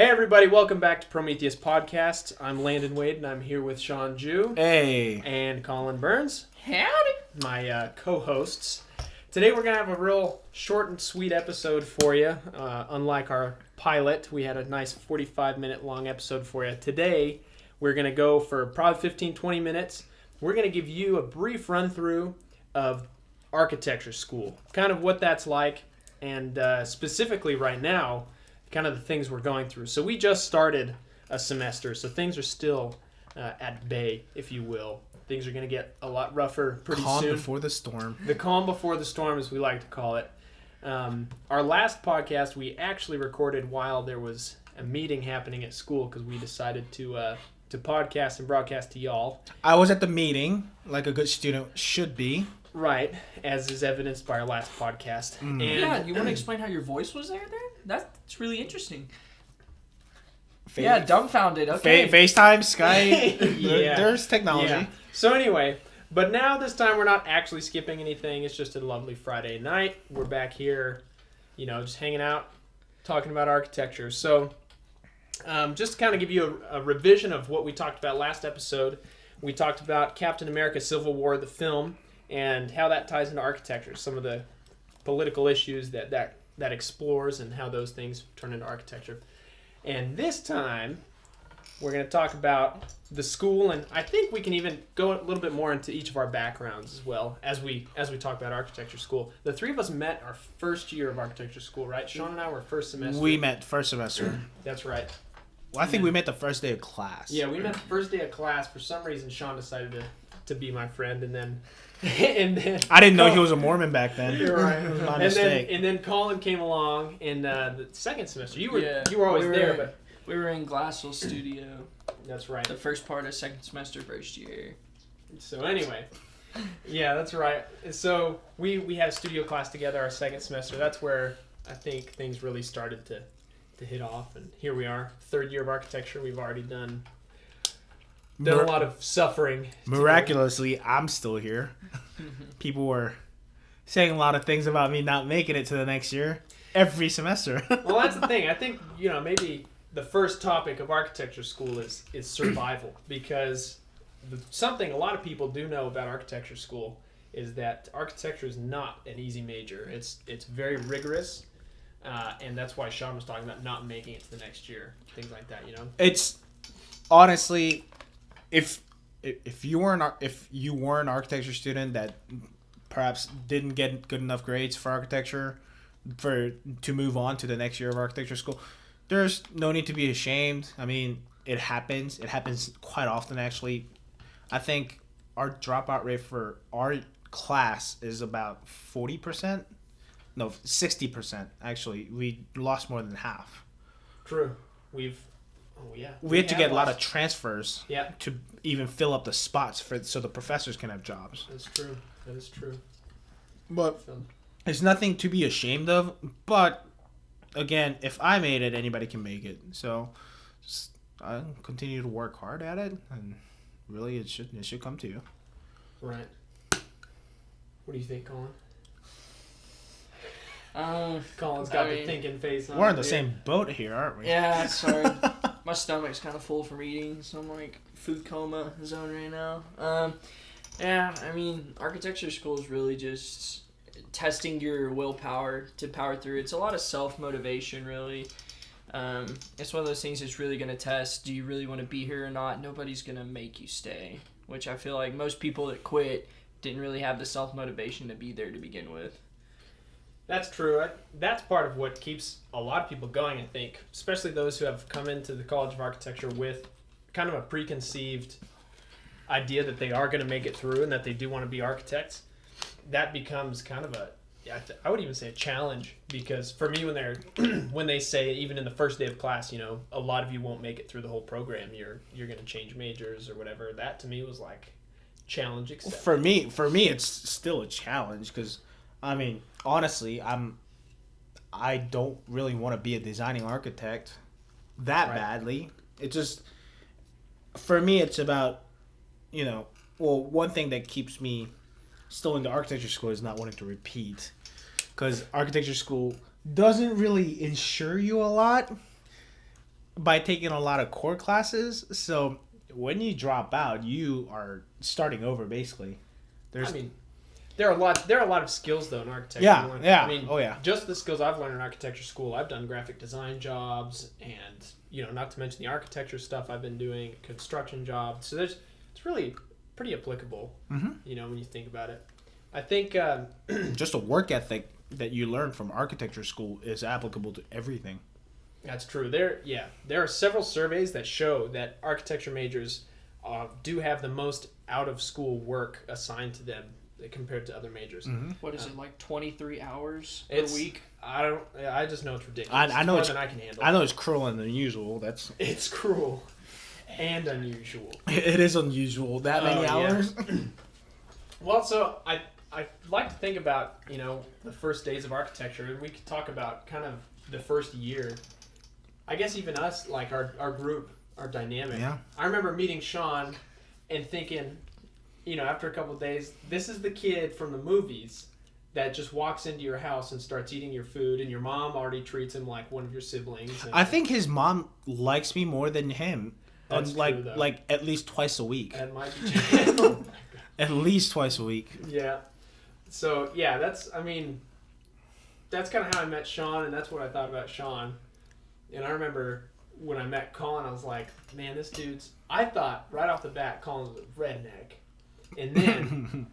Hey everybody, welcome back to Prometheus Podcast. I'm Landon Wade and I'm here with Sean Jew. Hey. And Colin Burns. Howdy. My co-hosts. Today we're going to have a real short and sweet episode for you. Unlike our pilot, we had a nice 45-minute long episode for you. Today we're going to go for probably 15-20 minutes. We're going to give you a brief run-through of architecture school. Kind of what that's like, and specifically right now, kind of the things we're going through. So we just started a semester, so things are still at bay, if you will. Things are going to get a lot rougher pretty soon. Calm before the storm. The calm before the storm, as we like to call it. Our last podcast we actually recorded while there was a meeting happening at school because we decided to podcast and broadcast to y'all. I was at the meeting, like a good student should be. Right, as is evidenced by our last podcast. And yeah, you want to explain how your voice was there? That's really interesting. Dumbfounded. Okay. FaceTime, Skype. Yeah. There's technology. Yeah. So anyway, but now this time we're not actually skipping anything. It's just a lovely Friday night. We're back here, just hanging out, talking about architecture. So just to kind of give you a revision of what we talked about last episode, we talked about Captain America Civil War, the film, and how that ties into architecture, some of the political issues that explores and how those things turn into architecture. And this time, we're going to talk about the school, and I think we can even go a little bit more into each of our backgrounds as well as we talk about architecture school. The three of us met our first year of architecture school, right? Sean and I were first semester. We met first semester. That's right. Well, I think we met the first day of class. Yeah, we met the first day of class. For some reason, Sean decided to be my friend, and then I didn't know he was a Mormon back then. You're right. It was my mistake. And then Colin came along in the second semester. You were always there, but we were in Glassville Studio. That's right. The first part of second semester, first year. So anyway, yeah, that's right. So we had a studio class together our second semester. That's where I think things really started to hit off, and here we are, third year of architecture. We've already done a lot of suffering. Miraculously, I'm still here. People were saying a lot of things about me not making it to the next year every semester. Well, that's the thing. I think, maybe the first topic of architecture school is survival, because something a lot of people do know about architecture school is that architecture is not an easy major. It's very rigorous, and that's why Sean was talking about not making it to the next year, things like that. It's honestly, if you were an architecture student that perhaps didn't get good enough grades for architecture to move on to the next year of architecture school, there's no need to be ashamed. I mean, it happens. It happens quite often, actually. I think our dropout rate for our class is about 40%. No, 60%, actually. We lost more than half. True. We had to get a lot of transfers to even fill up the spots so the professors can have jobs. That's true. That is true. But it's nothing to be ashamed of. But again, if I made it, anybody can make it. So just continue to work hard at it, and really it should come to you. Right. What do you think, Colin? Colin's got the thinking face on. We're in the same boat here, aren't we? Yeah, sorry. My stomach's kind of full from eating, so I'm like food coma zone right now. Architecture school is really just testing your willpower to power through. It's a lot of self-motivation, really. It's one of those things that's really going to test, do you really want to be here or not? Nobody's going to make you stay, which I feel like most people that quit didn't really have the self-motivation to be there to begin with. That's true. That's part of what keeps a lot of people going, I think, especially those who have come into the College of Architecture with kind of a preconceived idea that they are going to make it through and that they do want to be architects. That becomes kind of I would even say a challenge, because for me, when they say, even in the first day of class, a lot of you won't make it through the whole program. You're going to change majors or whatever. That to me was like challenge accepted. For me, it's still a challenge, because I mean, honestly, I don't really want to be a designing architect that badly. It just, for me, it's about, one thing that keeps me still into architecture school is not wanting to repeat, because architecture school doesn't really insure you a lot, by taking a lot of core classes. So when you drop out, you are starting over basically. I mean, there are a lot of skills though in architecture. Yeah, yeah. I mean, Oh, yeah. Just the skills I've learned in architecture school. I've done graphic design jobs, and not to mention the architecture stuff I've been doing, construction jobs. So it's really pretty applicable. Mm-hmm. When you think about it. I think just a work ethic that you learn from architecture school is applicable to everything. that's true. There are several surveys that show that architecture majors do have the most out of school work assigned to them compared to other majors. Mm-hmm. What is it, like 23 hours per week? I just know it's ridiculous. I know it's more than I can handle. I know it's cruel and unusual. It's cruel and unusual. It is unusual that many hours. Well, so I like to think about the first days of architecture, and we could talk about kind of the first year. I guess even us, like our group, our dynamic. Yeah. I remember meeting Sean and thinking, after a couple of days, this is the kid from the movies that just walks into your house and starts eating your food, and your mom already treats him like one of your siblings. And I think his mom likes me more than him. That's like true, though. like at least twice a week. that might be true. At least twice a week. Yeah. So yeah, that's kind of how I met Sean, and that's what I thought about Sean. And I remember when I met Colin, I was like, man, this dude's. I thought right off the bat, Colin was a redneck, and then,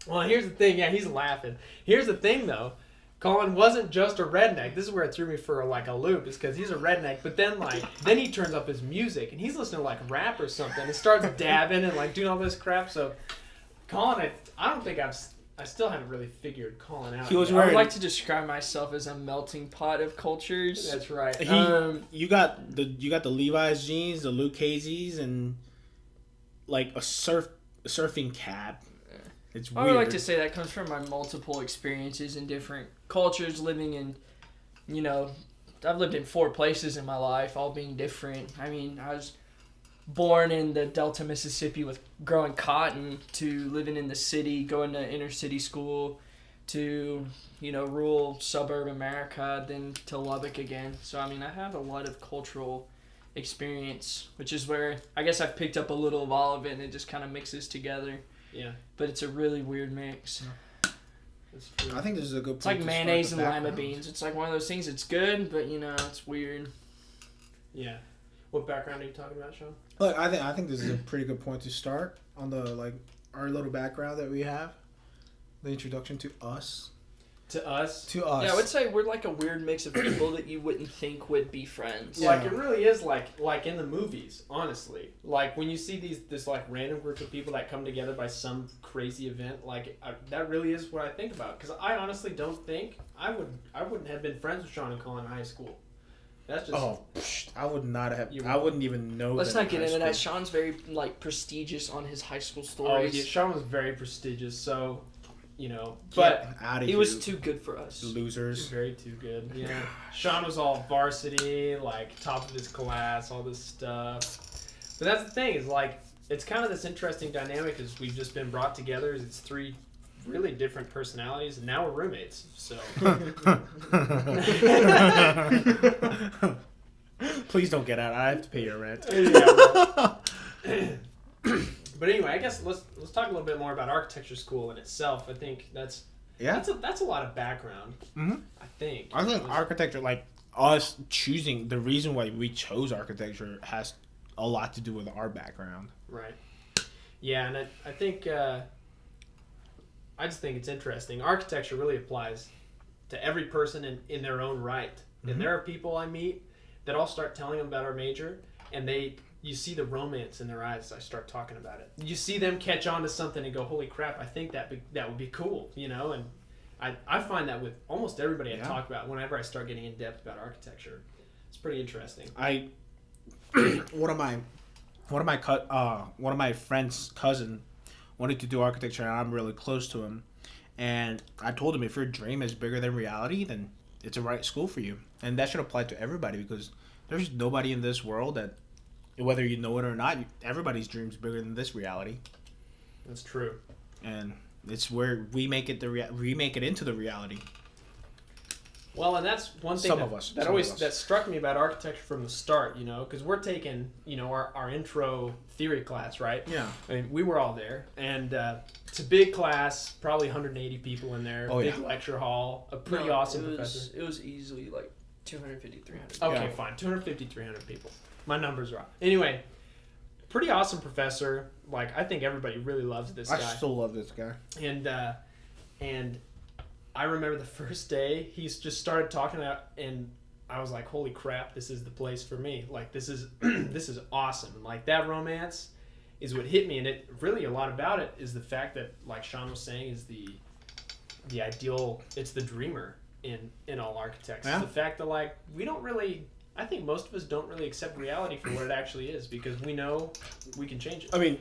well, here's the thing. Yeah, he's laughing. Here's the thing, though. Colin wasn't just a redneck. This is where it threw me for a loop, is because he's a redneck. But then then he turns up his music, and he's listening to rap or something, and starts dabbing and doing all this crap. So Colin, I don't think I still haven't really figured Colin out. He was yet. I wearing- would like to describe myself as a melting pot of cultures. That's right. You got the Levi's jeans, the Luke Hazy's, and like a surfing cap. It's I weird. would like to say that comes from my multiple experiences in different cultures, living in, I've lived in 4 places in my life, all being different. I mean, I was born in the Delta, Mississippi with growing cotton, to living in the city, going to inner city school, to, rural suburb America, then to Lubbock again. So, I mean, I have a lot of cultural experience, which is where I guess I've picked up a little of all of it, and it just kind of mixes together. Yeah, But it's a really weird mix. that's true. I think this is a good. It's like mayonnaise and lima beans. It's like one of those things. It's good, but it's weird. Yeah. What background are you talking about, Sean? Look, I think this is a pretty good point to start on the our little background that we have, the introduction to us. To us? To us. Yeah, I would say we're like a weird mix of people that you wouldn't think would be friends. Yeah. It really is like in the movies, honestly. Like when you see this random group of people that come together by some crazy event, that really is what I think about. Because I honestly don't think I wouldn't have been friends with Sean and Colin in high school. That's just I would not have. You I wouldn't even know. Let's them not get in into high that. school. Sean's very prestigious on his high school Oh, stories. yeah, Sean was very prestigious, so but Get out of He here, was too good for us. losers. very too good. Yeah, Sean was all varsity, top of his class, all this stuff. But that's the thing is it's kind of this interesting dynamic is we've just been brought together. It's 3 really different personalities, and now we're roommates. So Please don't get out. I have to pay your rent. But anyway, I guess let's talk a little bit more about architecture school in itself. I think that's a lot of background. Mm-hmm. I think Architecture, us choosing, the reason why we chose architecture has a lot to do with our background. Right. Yeah, and I think I just think it's interesting. Architecture really applies to every person in their own right. Mm-hmm. And there are people I meet that I'll start telling them about our major, and you see the romance in their eyes as I start talking about it. You see them catch on to something and go, holy crap, I think that would be cool, and I find that with almost everybody I talk about whenever I start getting in depth about architecture. It's pretty interesting. One of my friend's cousin wanted to do architecture, and I'm really close to him. And I told him, if your dream is bigger than reality, then it's a right school for you. And that should apply to everybody, because there's nobody in this world that, whether you know it or not, everybody's dream is bigger than this reality. That's true. And it's where we make it we make it into the reality. Well, and that's one thing that struck me about architecture from the start, because we're taking, our intro theory class, right? Yeah. I mean, we were all there, and it's a big class, probably 180 people in there, big lecture hall, a pretty awesome professor. It was easily like 250, 300. Okay, fine, 250, 300 people. My numbers are off. Anyway, pretty awesome professor. Like, I think everybody really loves this guy. I still love this guy. And I remember the first day he just started talking about, and I was like, holy crap, this is the place for me. Like, this is this is awesome. And like, that romance is what hit me, and it really, a lot about it is the fact that, like Sean was saying, is the ideal, it's the dreamer in all architects. Yeah. It's the fact that, like, we don't really, I think most of us don't really accept reality for what it actually is, because we know we can change it. I mean,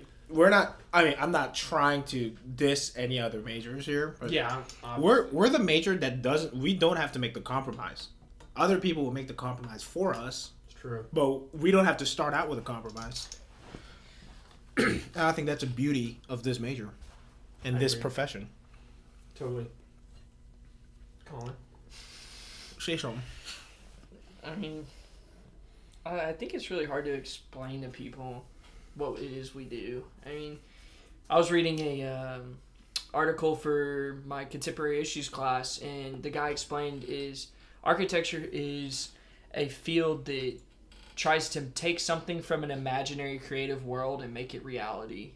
I'm not trying to diss any other majors here, but yeah, we're the major that we don't have to make the compromise. Other people will make the compromise for us. It's true. But we don't have to start out with a compromise. And I think that's a beauty of this major and this profession. Totally. Colin? Say something. I mean, I think it's really hard to explain to people what it is we do. I mean, I was reading a article for my contemporary issues class, and the guy explained is architecture is a field that tries to take something from an imaginary creative world and make it reality.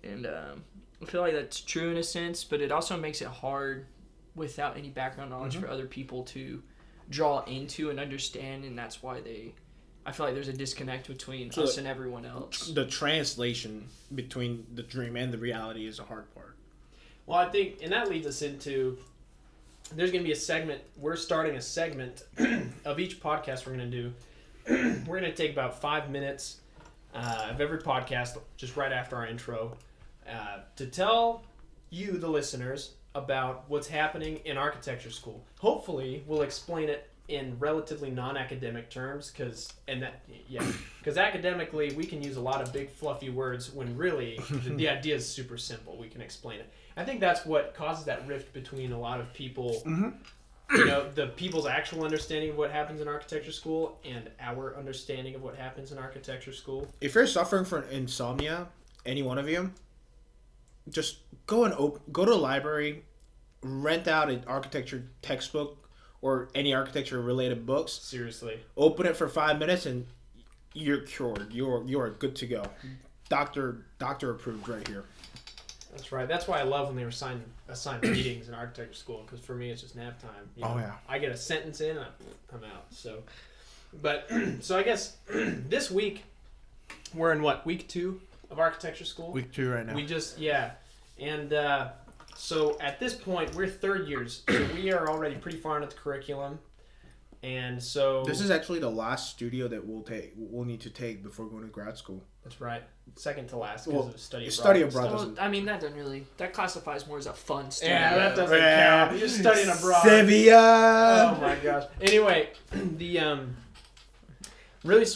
And I feel like that's true in a sense, but it also makes it hard without any background knowledge for other people to draw into and understand, and that's why I feel like there's a disconnect between us and everyone else. The translation between the dream and the reality is a hard part. Well, I think, and that leads us into, there's going to be a segment, we're starting a segment of each podcast we're going to do. We're going to take about 5 minutes of every podcast, just right after our intro, to tell you, the listeners, about what's happening in architecture school. Hopefully, we'll explain it in relatively non-academic terms, because academically we can use a lot of big fluffy words when really the idea is super simple. We can explain it. I think that's what causes that rift between a lot of people, the people's actual understanding of what happens in architecture school and our understanding of what happens in architecture school. If you're suffering from insomnia, any one of you, just go to a library, rent out an architecture textbook or any architecture related books. Seriously. Open it for 5 minutes and you're cured. You're good to go. Doctor approved right here. That's right. That's why I love when they were assigned readings in architecture school, because for me it's just nap time. Oh yeah. I get a sentence in and I'm out. So I guess this week we're in week 2 of architecture school? Week 2 right now. We just and so at this point we're third years, so we are already pretty far into the curriculum, and so this is actually the last studio that we'll need to take before going to grad school. That's right, second to last because of study abroad. So, I mean, that classifies more as a fun studio. Yeah, that doesn't count. You're studying abroad. Sevilla. Oh my gosh. Anyway, so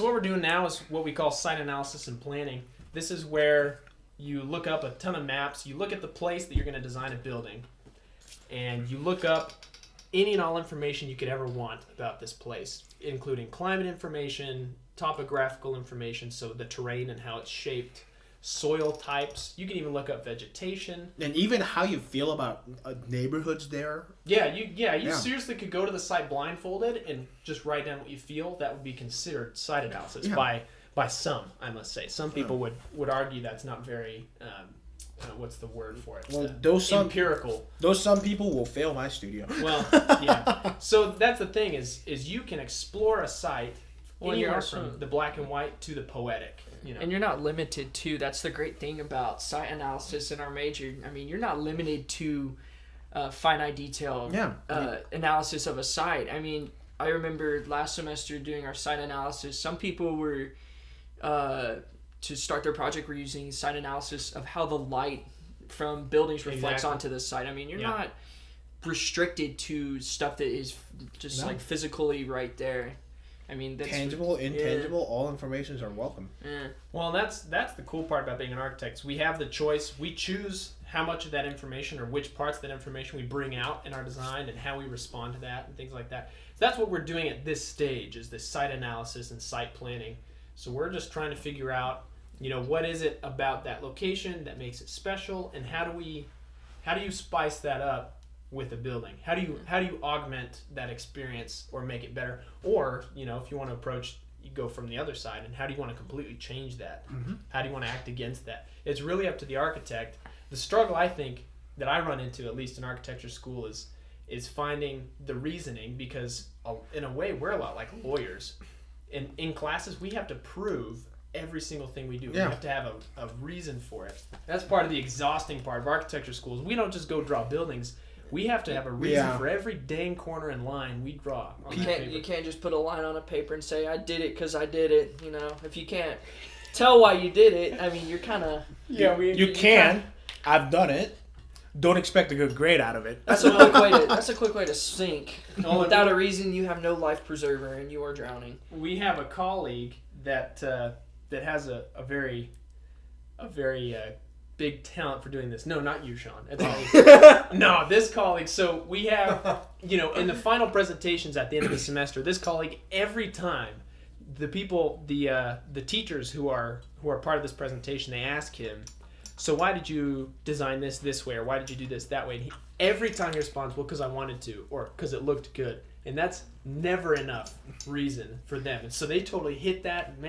what we're doing now is what we call site analysis and planning. This is where you look up a ton of maps, you look at the place that you're going to design a building, and you look up any and all information you could ever want about this place, including climate information, topographical information, so the terrain and how it's shaped, soil types. You can even look up vegetation. And even how you feel about neighborhoods there. You seriously could go to the site blindfolded and just write down what you feel. That would be considered site analysis by some, I must say. Some people would argue that's not very, what's the word for it? Well, empirical. Those some people will fail my studio. Well, yeah. So that's the thing is you can explore a site anywhere from the black and white to the poetic. And you're not limited to, that's the great thing about site analysis in our major. I mean, you're not limited to finite detail analysis of a site. I mean, I remember last semester doing our site analysis, some people were, to start their project, were using site analysis of how the light from buildings reflects onto the site. I mean, you're not restricted to stuff that is just like physically right there. I mean, that's Tangible, intangible, all informations are welcome. Yeah. Well, that's the cool part about being an architect. We have the choice. We choose how much of that information or which parts of that information we bring out in our design and how we respond to that and things like that. So that's what we're doing at this stage, is this site analysis and site planning. So we're just trying to figure out, what is it about that location that makes it special, and how do you spice that up with a building? How do you augment that experience or make it better? Or, if you want to approach, you go from the other side, and how do you want to completely change that? Mm-hmm. How do you want to act against that? It's really up to the architect. The struggle, I think, that I run into, at least in architecture school, is finding the reasoning, because in a way we're a lot like lawyers. In classes, we have to prove every single thing we do. Yeah. We have to have a reason for it. That's part of the exhausting part of architecture schools. We don't just go draw buildings. We have to have a reason for every dang corner and line we draw. You can't just put a line on a paper and say, I did it because I did it. If you can't tell why you did it, I mean, you're kind of... Yeah, you can. I've done it. Don't expect a good grade out of it. That's a quick way to sink. Without a reason, you have no life preserver and you are drowning. We have a colleague that has a very big talent for doing this. No, not you, Sean. No, this colleague. So we have, in the final presentations at the end of the semester, this colleague, every time the people, the teachers who are part of this presentation, they ask him, so why did you design this way, or why did you do this that way? And every time he responds, well, because I wanted to, or because it looked good. And that's never enough reason for them. And so they totally hit that. And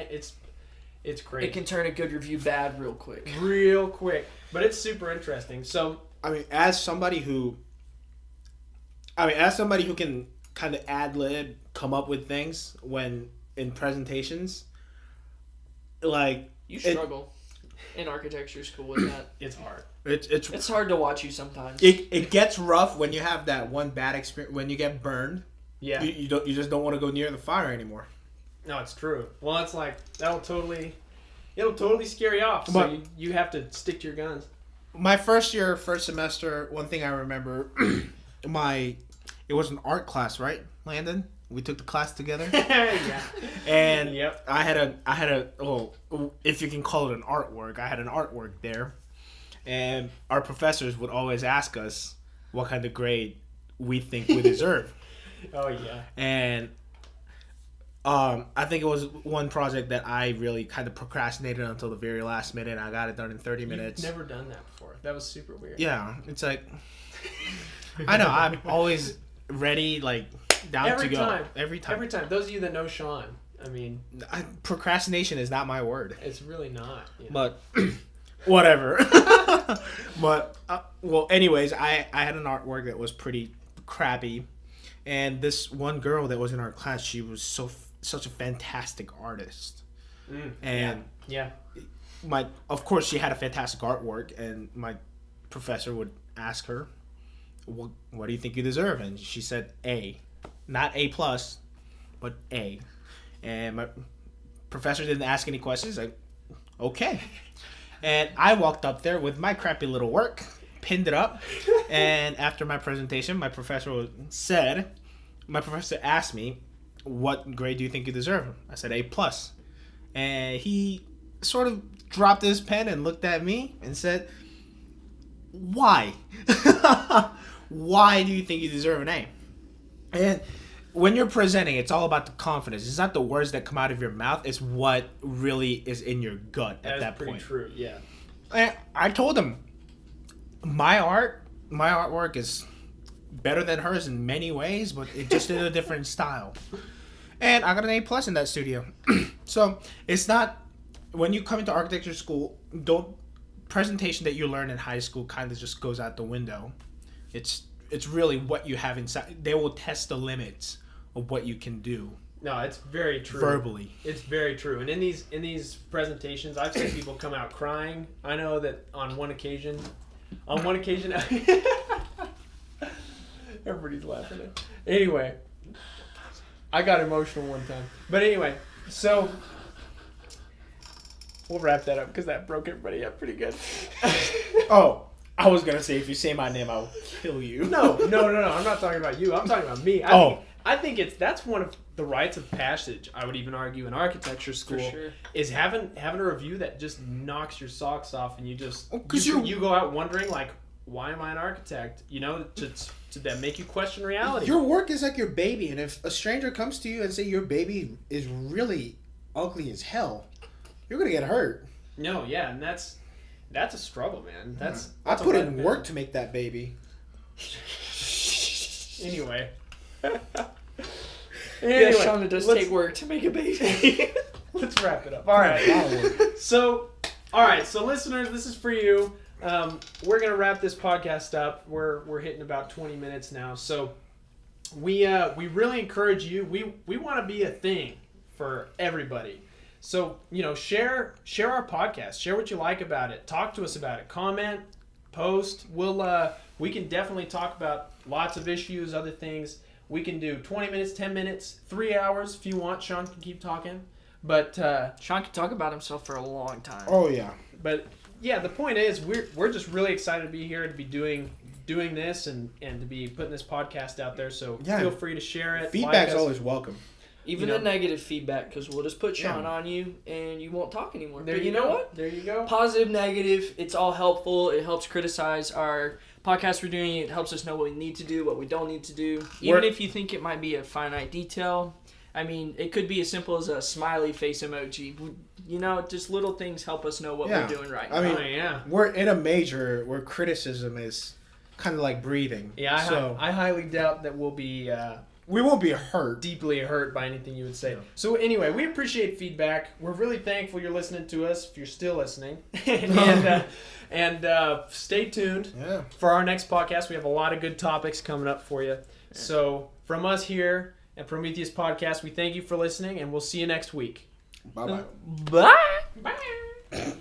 it's great. It can turn a good review bad real quick. But it's super interesting. So as somebody who can kind of ad-lib, come up with things when in presentations, you struggle in architecture school with that. It's hard. It's hard to watch you sometimes. It gets rough when you have that one bad experience, when you get burned. Yeah. You just don't want to go near the fire anymore. No, it's true. Well, it's like it'll totally scare you off. So But you have to stick to your guns. My first semester, one thing I remember, it was an art class, right, Landon? We took the class together. Yeah. And yep. I had a if you can call it an artwork, I had an artwork there. And our professors would always ask us what kind of grade we think we deserve. Oh yeah. And I think it was one project that I really kind of procrastinated until the very last minute. I got it done in 30 minutes. You've never done that before. That was super weird. Yeah, it's like I know, I'm always ready, down to go. Every time. Those of you that know Sean, procrastination is not my word. It's really not. But whatever. But anyways, I had an artwork that was pretty crappy, and this one girl that was in our class, she was such a fantastic artist. And yeah. Of course she had a fantastic artwork, and my professor would ask her, what do you think you deserve? And she said A. Not A+, but A. And my professor didn't ask any questions. Okay. And I walked up there with my crappy little work, pinned it up, and after my presentation, my professor asked me, what grade do you think you deserve? I said A+. And he sort of dropped his pen and looked at me and said, why? Why do you think you deserve an A? And when you're presenting, it's all about the confidence. It's not the words that come out of your mouth. It's what really is in your gut at that point. That's pretty true, yeah. And I told him, my artwork is better than hers in many ways, but it's just in a different style. And I got an A+ in that studio. So it's not, when you come into architecture school, presentation that you learn in high school kind of just goes out the window. It's really what you have inside. They will test the limits of what you can do. No, it's very true. Verbally. It's very true. And in these presentations, I've seen people come out crying. I know that on one occasion, everybody's laughing at. Anyway, I got emotional one time. But anyway, so we'll wrap that up because that broke everybody up pretty good. Oh, I was gonna say, if you say my name, I will kill you. No. I'm not talking about you. I'm talking about me. I think that's one of the rites of passage, I would even argue, in architecture school, sure. is having a review that just knocks your socks off, and you just you go out wondering like, why am I an architect? You know, to that make you question reality. Your work is like your baby, and if a stranger comes to you and say your baby is really ugly as hell, you're gonna get hurt. No, yeah, and that's a struggle, man. That's I put a in work to make that baby. Anyway. Yeah, Shauna does take work to make a baby. Let's wrap it up. All right. So listeners, this is for you. We're gonna wrap this podcast up. We're hitting about 20 minutes now. So we really encourage you. We want to be a thing for everybody. So, you know, share our podcast. Share what you like about it. Talk to us about it. Comment, post. We can definitely talk about lots of issues, other things. We can do 20 minutes, 10 minutes, 3 hours if you want. Sean can keep talking. But Sean can talk about himself for a long time. Oh yeah. But yeah, the point is we're just really excited to be here, to be doing this and to be putting this podcast out there. So feel free to share it. Feedback's always welcome. Even the negative feedback, because we'll just put Sean on you and you won't talk anymore. There but you know what? There you go. Positive, negative, it's all helpful. It helps criticize our podcast we're doing. It helps us know what we need to do, what we don't need to do. Even if you think it might be a finite detail. I mean, it could be as simple as a smiley face emoji. You know, just little things help us know what we're doing right now. I mean, we're in a major where criticism is kind of like breathing. Yeah, I highly doubt that we'll be... we won't be hurt. Deeply hurt by anything you would say. No. So anyway, we appreciate feedback. We're really thankful you're listening to us, if you're still listening. and stay tuned for our next podcast. We have a lot of good topics coming up for you. Yeah. So from us here at Prometheus Podcast, we thank you for listening, and we'll see you next week. Bye-bye. Bye. Bye.